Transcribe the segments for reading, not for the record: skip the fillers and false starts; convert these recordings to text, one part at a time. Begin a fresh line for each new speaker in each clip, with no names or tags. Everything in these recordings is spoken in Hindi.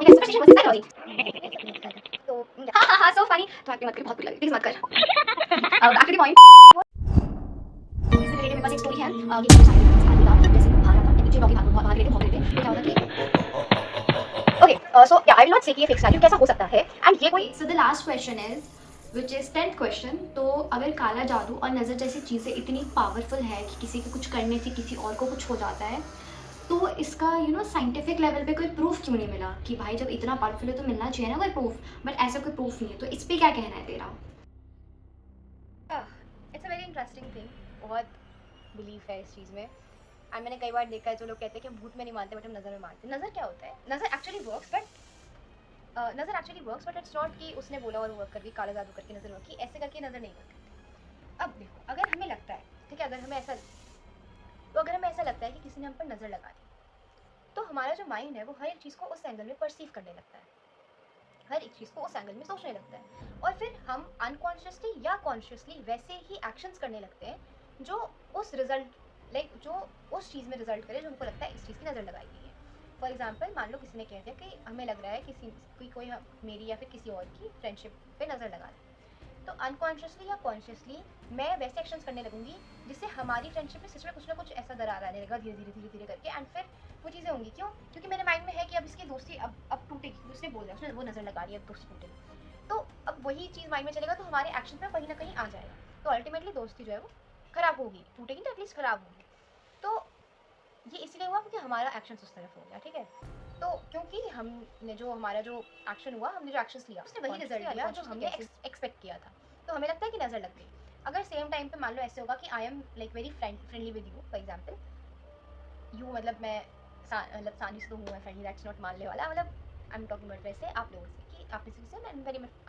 कभी सुपरस्टिशन मुझसे कर रही तो हाँ सो फनी तो एक्टिंग मत कर बहुत बुरी लगी प्लीज मत कर अब बैक टू द पॉइंट इससे रिलेटेड मेरे पास एक स्टोरी है कि जैसे भाग रहा था नीचे डॉगी भाग रहे थे तो क्या होता कि ओके सो या आई विल नॉट से कि ये फिक्स वैल्यू कैसा हो सकता है एंड ये कोई so the last question is which is 10th question. तो अगर काला जादू और नज़र जैसी चीज़ें इतनी पावरफुल है कि किसी के कुछ करने से किसी और को कुछ हो जाता है तो इसका साइंटिफिक लेवल पे कोई प्रूफ क्यों नहीं मिला कि भाई जब इतना पावरफुल है तो मिलना चाहिए ना कोई प्रूफ, बट ऐसा कोई प्रूफ नहीं है। तो इस पर क्या कहना है तेरा?
It's a very interesting thing. बहुत बिलीफ है इस चीज़ में एंड मैंने कई बार देखा है जो लोग कहते हैं कि भूत में नहीं मानते बट हम नज़र में मानते हैं। नज़र क्या होता है? नज़र actually works but it's not कि उसने बोला और वर्क कर गई, काला जादू करके नज़र वर्क की, ऐसे करके नज़र नहीं वर्क करती। अब देखो, अगर हमें लगता है, ठीक है, अगर हमें ऐसा लगता है कि किसी ने हम पर नज़र लगा दी तो हमारा जो माइंड है वो हर एक चीज़ को उस एंगल में परसीव करने लगता है, हर एक चीज़ को उस एंगल में सोचने लगता है और फिर हम अनकॉन्शियसली या कॉन्शियसली वैसे ही एक्शंस करने लगते हैं जो उस रिजल्ट जो उस चीज़ में रिजल्ट करे जो हमको लगता है इस चीज़ की नज़र लगाई गई है। फॉर एग्जाम्पल, मान लो किसी ने कह दिया कि हमें लग रहा है कोई मेरी या फिर किसी और की फ्रेंडशिप पे नज़र लगा रहा है, तो अनकॉन्शियसली या कॉन्शियसली मैं वैसे एक्शंस करने लगूंगी जिससे हमारी फ्रेंडशिप में सच में कुछ ना कुछ ऐसा दरार आने लगेगा धीरे धीरे करके एंड फिर वो चीज़ें होंगी। क्यों? क्योंकि मेरे माइंड में है कि अब इसकी दोस्ती अब टूटेगी, उसने बोल दिया, उसने वो नज़र लगा रही है, अब दोस्ती टूटेगी, तो अब वही चीज़ माइंड में चलेगा तो हमारे एक्शन में कहीं ना कहीं आ जाएगा, तो अल्टीमेटली दोस्ती जो है वो खराब होगी, टूटेगी तो एटलीस्ट खराब होगी। तो ये इसलिए हुआ क्योंकि हमारा एक्शन उस तरफ हो गया, ठीक है। तो क्योंकि हमने जो हमारा जो एक्शन हुआ, हमने जो एक्शंस लिया उसने वही रिजल्ट दिया जो हमने एक्सपेक्ट किया था, तो हमें लगता है कि नज़र लग गई। अगर सेम टाइम पे मान लो ऐसे होगा कि I am like very friendly with you, for example you, मतलब मैं मतलब सानी से तो हूँ मैं फ्रेंडली, दैट्स नॉट मानने वाला, मतलब आई एम टॉकिंग अबाउट वैसे आप लोगों से कि आप किसी से I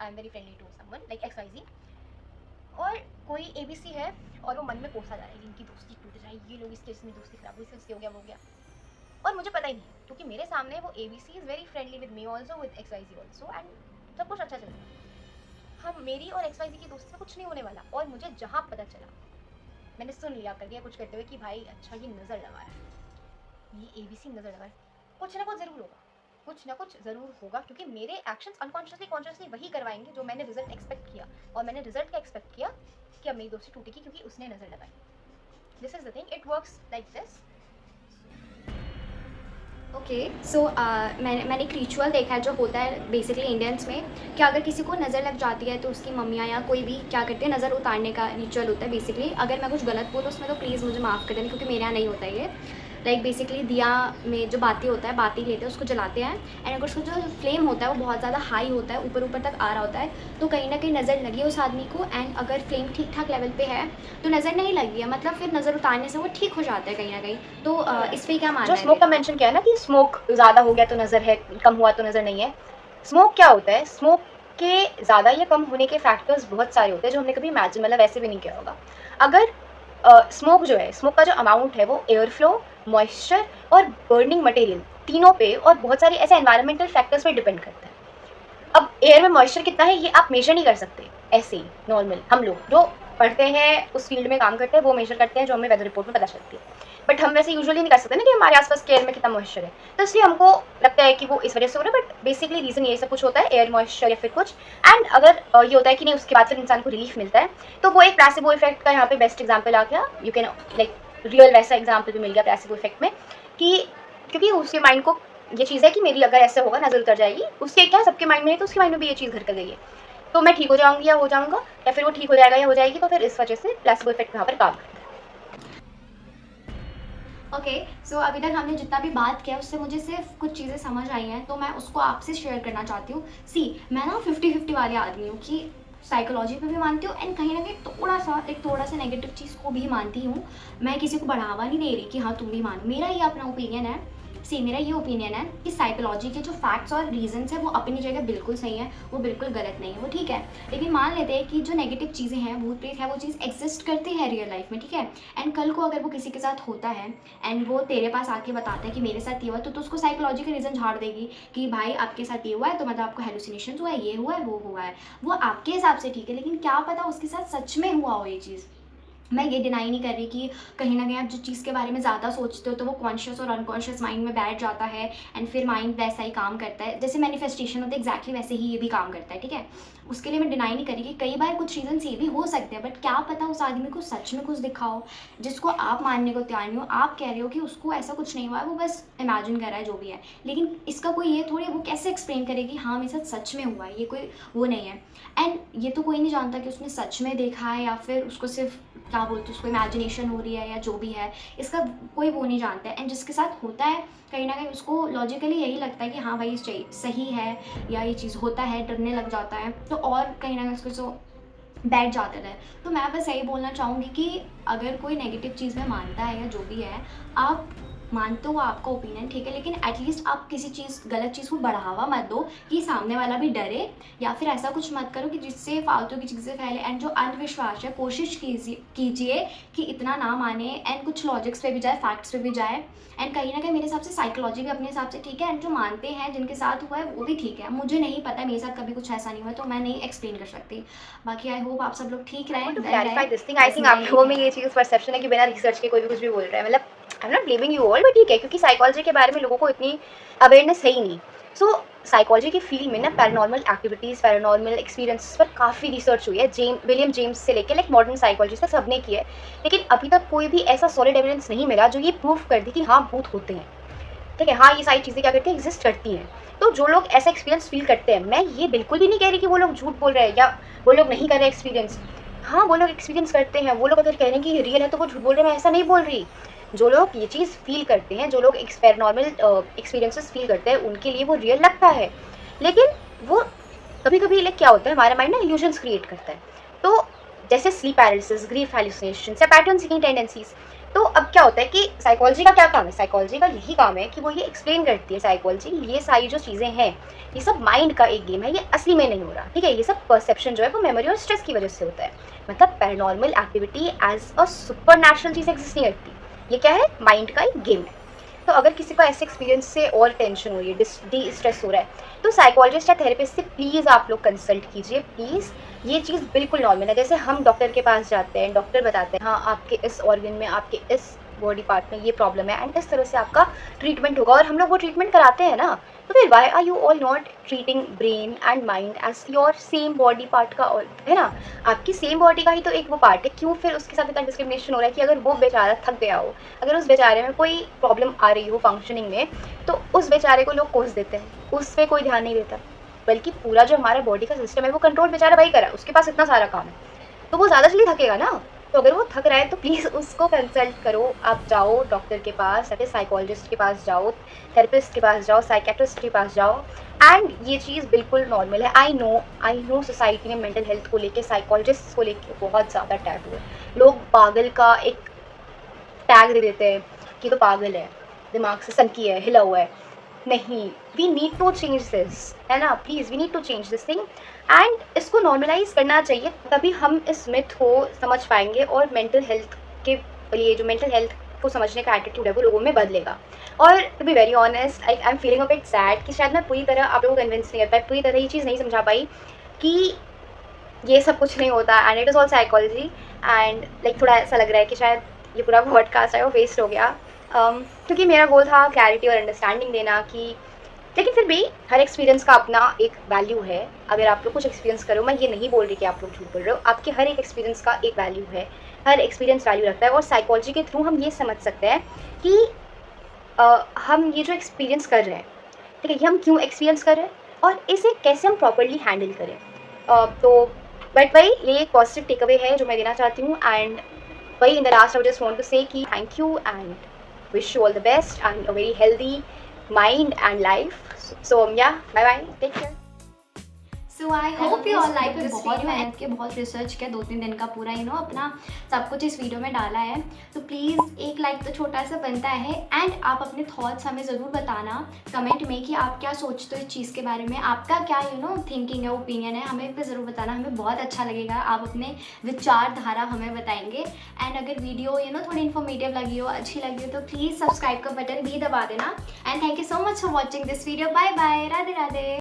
am very friendly to someone like XYZ, और कोई ABC है और वो मन में कोसा जा रहा है कि इनकी दोस्ती टूट जाए, ये लोग इसके इसमें दोस्ती खराब हुई, इससे हो गया वो हो गया, और मुझे पता ही नहीं है क्योंकि मेरे सामने वो ABC is very friendly with me also with XYZ also and सब कुछ अच्छा चल रहा है। हम मेरी और XYZ की दोस्ती से कुछ नहीं होने वाला, और मुझे जहाँ पता चला, मैंने सुन लिया करके कुछ करते हुए कि भाई अच्छा ये नज़र लगा रहा है, ये ABC नज़र लगा रहा है, कुछ ना कुछ ज़रूर होगा क्योंकि मेरे एक्शंस अनकॉन्शियसली कॉन्शियसली वही करवाएंगे जो मैंने रिजल्ट एक्सपेक्ट किया, और मैंने रिजल्ट क्या एक्सपेक्ट किया कि अब मेरी दोस्ती टूटेगी क्योंकि उसने नज़र लगाई। This is the thing, it works like this.
Okay so मैंने एक रिचुअल देखा है जो होता है बेसिकली इंडियंस में कि अगर किसी को नज़र लग जाती है तो उसकी मम्मियाँ या कोई भी क्या करते हैं, नज़र उतारने का रिचुअल होता है बेसिकली। अगर मैं कुछ गलत बोलूँ उसमें तो प्लीज़ मुझे माफ़ कर देना क्योंकि मेरे यहाँ नहीं होता है ये। लाइक बेसिकली दिया में जो बाती होता है, बाती लेते हैं उसको जलाते हैं एंड अगर उसको जो फ्लेम होता है वो बहुत ज़्यादा हाई होता है, ऊपर तक आ रहा होता है, तो कहीं ना कहीं नज़र लगी उस आदमी को, एंड अगर फ्लेम ठीक ठाक लेवल पे है तो नज़र नहीं लगी है, मतलब फिर नज़र उतारने से वो ठीक हो जाता है कहीं ना कहीं। तो इस पर क्या मानना
जो
है
स्मोक का
तेरा?
मेंशन किया है ना कि स्मोक ज़्यादा हो गया तो नज़र है, कम हुआ तो नज़र नहीं है। स्मोक क्या होता है? स्मोक के ज़्यादा या कम होने के फैक्टर्स बहुत सारे होते हैं जो हमने कभी इमेजिन मतलब वैसे भी नहीं किया होगा। अगर स्मोक जो है, स्मोक का जो अमाउंट है वो एयर फ्लो, मॉइस्चर और बर्निंग मटेरियल तीनों पे और बहुत सारे ऐसे एनवायरमेंटल फैक्टर्स पे डिपेंड करता है। अब एयर में मॉइस्चर कितना है ये आप मेजर नहीं कर सकते ऐसे ही नॉर्मल, हम लोग जो पढ़ते हैं उस फील्ड में काम करते हैं वो मेजर करते हैं जो हमें वेदर रिपोर्ट में पता चलती है, बट हम वैसे यूजुअली नहीं कर सकते ना कि हमारे आसपास के एयर में कितना मॉइस्चर है, तो इसलिए हमको लगता है कि वो इस वजह से हो रहा है, बट बेसिकली रीज़न ये सब कुछ होता है, एयर मॉइस्चर या फिर कुछ। एंड अगर ये होता है कि नहीं उसके बाद फिर इंसान को रिलीफ मिलता है, तो वो एक प्लेसिबो इफेक्ट का यहाँ पे बेस्ट एग्जाम्पल आ गया। यू कैन लाइक रियल वैसा एग्जाम्पल भी मिल गया प्लेसिबो इफेक्ट में कि क्योंकि उसके माइंड को ये चीज़ है कि मेरी अगर ऐसे होगा नज़र उतर जाएगी, उससे क्या सबके माइंड में है तो उसके माइंड में भी ये चीज़ घर कर गई है, तो मैं ठीक हो जाऊंगी या हो जाऊंगा या फिर वो ठीक हो जाएगा या हो जाएगी, तो फिर इस वजह से प्लेसिबो इफेक्ट यहाँ पर काम करता है।
ओके सो अभी तक हमने जितना भी बात किया उससे मुझे सिर्फ कुछ चीज़ें समझ आई हैं, तो मैं उसको आपसे शेयर करना चाहती हूँ। सी मैं ना 50-50 वाले आदमी हूँ कि साइकोलॉजी पे भी मानती हूँ एंड कहीं ना कहीं थोड़ा सा नेगेटिव चीज़ को भी मानती हूँ। मैं किसी को बढ़ावा नहीं दे रही कि हाँ तुम भी मानो, मेरा ये अपना ओपिनियन है। मेरा ये ओपिनियन है कि साइकोलॉजी के जो फैक्ट्स और रीजंस है वो अपनी जगह बिल्कुल सही है, वो बिल्कुल गलत नहीं है, वो ठीक है। लेकिन मान लेते हैं कि जो नेगेटिव चीज़ें हैं, भूत प्रेत है, वो चीज़ एग्जिस्ट करती है रियल लाइफ में, ठीक है। एंड कल को अगर वो किसी के साथ होता है एंड वो तेरे पास आके बताता है कि मेरे साथ ये हुआ, तो उसको साइकोलॉजी का रीज़न झाड़ देगी कि भाई आपके साथ ये हुआ है तो मतलब आपको हेलुसिनेशन हुआ है, ये हुआ है, वो हुआ है। वो आपके हिसाब से ठीक है, लेकिन क्या पता उसके साथ सच में हुआ हो ये चीज़। मैं ये डिनाई नहीं कर रही कि कहीं ना कहीं आप जिस चीज़ के बारे में ज़्यादा सोचते हो तो वो कॉन्शियस और अनकॉन्शियस माइंड में बैठ जाता है एंड फिर माइंड वैसा ही काम करता है, जैसे मैनिफेस्टेशन होता है एग्जैक्टली वैसे ही ये भी काम करता है, ठीक है। उसके लिए मैं डिनाई नहीं करी कि कई बार कुछ रीजंस ये भी हो सकते हैं, बट क्या पता उस आदमी को सच में कुछ दिखा हो जिसको आप मानने को तैयार नहीं हो। आप कह रहे हो कि उसको ऐसा कुछ नहीं हुआ है, वो बस इमेजिन कर रहा है जो भी है, लेकिन इसका कोई ये थोड़ी, वो कैसे एक्सप्लेन करे कि हाँ मेरे साथ सच में हुआ है, ये कोई वो नहीं है। एंड ये तो कोई नहीं जानता कि उसने सच में देखा है या फिर उसको सिर्फ क्या बोलते हैं उसको इमेजिनेशन हो रही है या जो भी है, इसका कोई वो नहीं जानता है। एंड जिसके साथ होता है कहीं ना कहीं उसको लॉजिकली यही लगता है कि हाँ भाई सही है या ये चीज़ होता है, डरने लग जाता है, तो और कहीं ना कहीं उसको जो बैठ जाते रहे। तो मैं बस यही बोलना चाहूँगी कि अगर कोई नेगेटिव चीज़ में मानता है या जो भी है, आप मानते हो आपका ओपिनियन ठीक है, लेकिन एटलीस्ट आप किसी चीज़ गलत चीज़ को बढ़ावा मत दो कि सामने वाला भी डरे, या फिर ऐसा कुछ मत करो कि जिससे फालतू की चीज़ें फैले। एंड जो अंधविश्वास है कोशिश कीजिए कि इतना ना माने एंड कुछ लॉजिक्स पे भी जाए, फैक्ट्स पे भी जाए। एंड कहीं ना कहीं मेरे हिसाब से साइकोलॉजी भी अपने हिसाब से ठीक है, एंड जो मानते हैं जिनके साथ हुआ है वो भी ठीक है। मुझे नहीं पता, मेरे साथ कभी कुछ ऐसा नहीं हुआ तो मैं नहीं एक्सप्लेन कर सकती। बाकी आई होप आप सब लोग ठीक रहें,
टू
वेल
क्लैरिफाई
रहें।
दिस थिंग, आई
बस
थिंक
मैं
आप
यही
लोगों में
कहना
ये चीज़ परसेप्शन है कि बिना रिसर्च के कोई भी कुछ भी बोल रहा है, मतलब I am not blaming you all, but ठीक है, क्योंकि साइकोलॉजी के बारे में लोगों को इतनी अवेयरनेस है ही नहीं। सो साइकोलॉजी की फील्ड में ना पैरानॉर्मल एक्टिविटीज़, पैरानॉर्मल एक्सपीरियंसेस पर काफ़ी रिसर्च हुई है, विलियम जेम्स से लेकर लाइक मॉडर्न साइकोलॉजी तक सबने की है, लेकिन अभी तक कोई भी ऐसा सॉलिड एविडेंस नहीं मिला जो ये प्रूव कर दे कि हाँ भूत होते हैं, ठीक है, हाँ ये सारी चीज़ें क्या करती हैं, एग्जिस्ट करती हैं। तो जो लोग ऐसा एक्सपीरियंस फील करते हैं, मैं ये बिल्कुल भी नहीं कह रही कि वो लोग झूठ बोल रहे हैं या वो लोग नहीं कर रहे एक्सपीरियंस, हाँ वो लोग एक्सपीरियंस करते हैं। वो लोग अगर कह रहे हैं कि ये रियल है तो वो झूठ बोल रहे हैं, मैं ऐसा नहीं बोल रही। जो लोग ये चीज़ फील करते हैं, जो लोग पैरानॉर्मल एक्सपीरियंसेस फील करते हैं, उनके लिए वो रियल लगता है, लेकिन वो कभी कभी लाइक क्या होता है, हमारा माइंड ना इल्यूजन्स क्रिएट करता है। तो जैसे स्लीप पैरालिसिस, ग्रीफ हैलुसिनेशन या पैटर्न सीकिंग टेंडेंसीज। तो अब क्या होता है कि साइकोलॉजी का क्या काम है, साइकोलॉजी का यही काम है कि वो ये एक्सप्लेन करती है, साइकोलॉजी ये सारी जो चीज़ें हैं ये सब माइंड का एक गेम है, ये असली में नहीं हो रहा, ठीक है, ये सब परसेप्शन जो है वो मेमोरी और स्ट्रेस की वजह से होता है। मतलब paranormal activity as a supernatural चीज़ एग्जिस्ट नहीं करती, ये क्या है, माइंड का एक गेम है। तो अगर किसी को ऐसे एक्सपीरियंस से और टेंशन हो रही है, डी स्ट्रेस हो रहा है, तो साइकोलॉजिस्ट या थेरेपिस्ट से प्लीज़ आप लोग कंसल्ट कीजिए प्लीज़। ये चीज़ बिल्कुल नॉर्मल है। जैसे हम डॉक्टर के पास जाते हैं, डॉक्टर बताते हैं हाँ आपके इस ऑर्गन में, आपके इस बॉडी पार्ट में ये प्रॉब्लम है एंड इस तरह से आपका ट्रीटमेंट होगा, और हम लोग वो ट्रीटमेंट कराते हैं ना, तो फिर why are you all not treating brain and mind as your same body part का, है ना, आपकी सेम बॉडी का ही तो एक वो पार्ट है, क्यों फिर उसके साथ इतना डिस्क्रिमिनेशन हो रहा है कि अगर वो बेचारा थक गया हो, अगर उस बेचारे में कोई प्रॉब्लम आ रही हो फंक्शनिंग में, तो उस बेचारे को लोग कोस देते हैं, उस पर कोई ध्यान नहीं देता, बल्कि पूरा जो हमारा बॉडी का सिस्टम है वो कंट्रोल बेचारा वही करा है, उसके पास इतना सारा काम है, तो वो ज़्यादा जल्दी थकेगा ना। तो अगर वो थक रहा है तो प्लीज़ उसको कंसल्ट करो, आप जाओ डॉक्टर के पास, या फिर साइकोलॉजिस्ट के पास जाओ, थेरेपिस्ट के पास जाओ, साइकेट्रिस्ट के पास जाओ। एंड ये चीज़ बिल्कुल नॉर्मल है। आई नो सोसाइटी में मेंटल हेल्थ को लेके, साइकोलॉजिस्ट को लेके बहुत ज़्यादा टैबू है। लोग पागल का एक टैग दे देते हैं कि तो पागल है, दिमाग से सनकी है, हिला हुआ है। नहीं, we need to change this, है ना, please we need to change this thing and इसको नॉर्मलाइज करना चाहिए, तभी हम इस मिथ को समझ पाएंगे और मेंटल हेल्थ के लिए जो मेंटल हेल्थ को समझने का एटीट्यूड है वो लोगों में बदलेगा। और to be very honest, I am feeling a bit sad कि शायद मैं पूरी तरह आप लोगों को कन्विंस नहीं कर पाई, पूरी तरह ये चीज़ नहीं समझा पाई कि ये सब कुछ नहीं होता and it is all psychology. And like थोड़ा ऐसा लग रहा है कि शायद ये पूरा पॉडकास्ट है वो वेस्ट हो गया, क्योंकि मेरा गोल था क्लैरिटी और अंडरस्टैंडिंग देना कि, लेकिन फिर भी हर एक्सपीरियंस का अपना एक वैल्यू है। अगर आप लोग कुछ एक्सपीरियंस करो, मैं ये नहीं बोल रही कि आप लोग झूठ बोल रहे हो, आपके हर एक एक्सपीरियंस का एक वैल्यू है, हर एक्सपीरियंस वैल्यू रखता है। और साइकोलॉजी के थ्रू हम ये समझ सकते हैं कि हम ये जो एक्सपीरियंस कर रहे हैं, ठीक है, ये हम क्यों एक्सपीरियंस कर रहे हैं और इसे कैसे हम प्रॉपरली हैंडल करें। तो बट वही ये एक पॉजिटिव टेक अवे है जो मैं देना चाहती हूँ। एंड वही in the last I just want to say कि thank you and wish you all the best and a very healthy mind and life. So yeah, bye bye, take care.
So I hope you all like, बहुत
video
मेहनत किया, बहुत रिसर्च किया, 2-3 दिन का पूरा अपना सब कुछ इस वीडियो में डाला है। तो प्लीज़ एक लाइक तो छोटा सा बनता है। एंड आप अपने थॉट्स हमें ज़रूर बताना कमेंट में कि आप क्या सोचते हो इस चीज़ के बारे में, आपका क्या थिंकिंग है, ओपिनियन है, हमें पे ज़रूर बताना, हमें बहुत अच्छा लगेगा। आप अपने विचारधारा हमें बताएंगे। एंड अगर वीडियो थोड़ी इन्फॉर्मेटिव लगी हो, अच्छी लगी हो, तो प्लीज़ सब्सक्राइब का बटन भी दबा देना। And thank you so much for watching this video. Bye bye, Radhe Radhe.